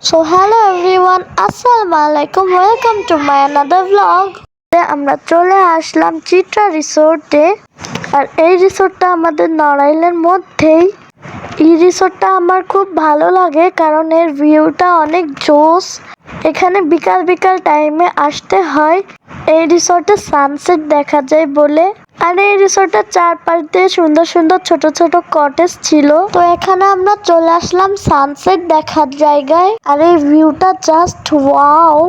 So hello everyone, আসসালামু আলাইকুম, welcome to my another blog. আমরা চলে আসলাম চিত্রা রিসোর্টে। আর এই রিসোর্টটা আমাদের নড়াইলের মধ্যেই। এই রিসোর্টটা আমার খুব ভালো লাগে কারণ এর ভিউটা অনেক জোস। এখানে বিকাল বিকাল টাইমে আসতে হয়। এই রিসোর্টে সানসেট দেখা যায় বলে। আর এই রিসোর্টের চারপাশ দিয়ে সুন্দর সুন্দর ছোট ছোট কটেজ ছিল। তো এখানে আমরা চলে আসলাম সানসেট দেখার জায়গায়। আর এই ভিউটা জাস্ট ওয়াও।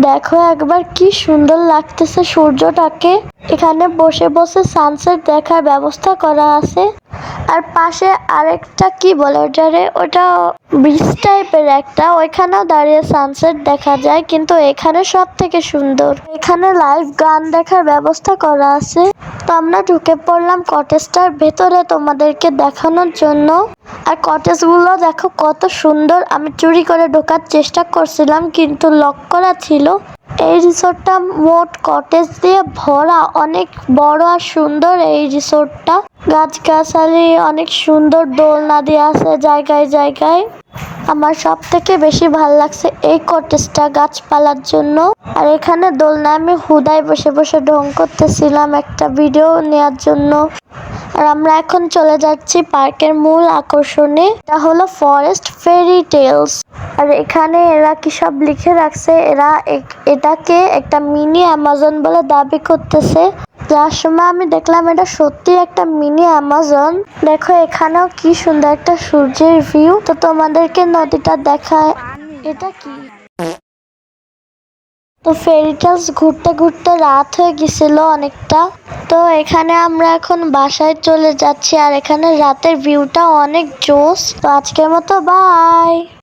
দেখো একবার কি সুন্দর লাগতেছে সূর্যটাকে। এখানে বসে বসে সানসেট দেখার ব্যবস্থা করা আছে। আর পাশে আরেকটা কি বলে ওটারে, ওটা ব্রিজ টাইপের একটা, ওইখানেও দাঁড়িয়ে সানসেট দেখা যায়, কিন্তু এখানে সব থেকে সুন্দর। এখানে লাইভ গান দেখার ব্যবস্থা করা আছে। তো আমরা ঢুকে পড়লাম কটেজটার ভেতরে তোমাদেরকে দেখানোর জন্য। আর কটেজ গুলো দেখো কত সুন্দর। আমি চুরি করে ঢোকার চেষ্টা করছিলাম কিন্তু লক করা ছিল। এই রিসোর্টটা মোট কটেজ দিয়ে ভরা, অনেক বড় আর সুন্দর এই রিসোর্টটা। গাছগাছালি অনেক সুন্দর, দোলনা দিয়ে আছে জায়গায় জায়গায়। আমার সব থেকে বেশি ভাল লাগছে এই কটেজটা গাছপালার জন্য। আর এখানে দোলনা আমি হুদায় বসে বসে ঢং করতেছিলাম একটা ভিডিও নেওয়ার জন্য। আর আমরা এখন চলে যাচ্ছি পার্কের মূল আকর্ষণে। এটা হলো ফরেস্ট ফেরি টেলস। আর এখানে এরা কি সব লিখে রাখছে, এরা এটাকে একটা মিনি অ্যামাজন বলে দাবি করতেছে। যার সময় আমি দেখলাম এটা সত্যি একটা মিনি অ্যামাজন। দেখো এখানেও কি সুন্দর একটা সূর্যের ভিউ। তো তোমাদেরকে নদীটা দেখায়। এটা কি, তো ফেরি টেলস ঘুরতে ঘুরতে রাত হয়ে গেছিল অনেকটা। তো এখানে আমরা এখন বাসায় চলে যাচ্ছি। আর এখানে রাতের ভিউটা অনেক জোস। তো আজকের মতো বাই।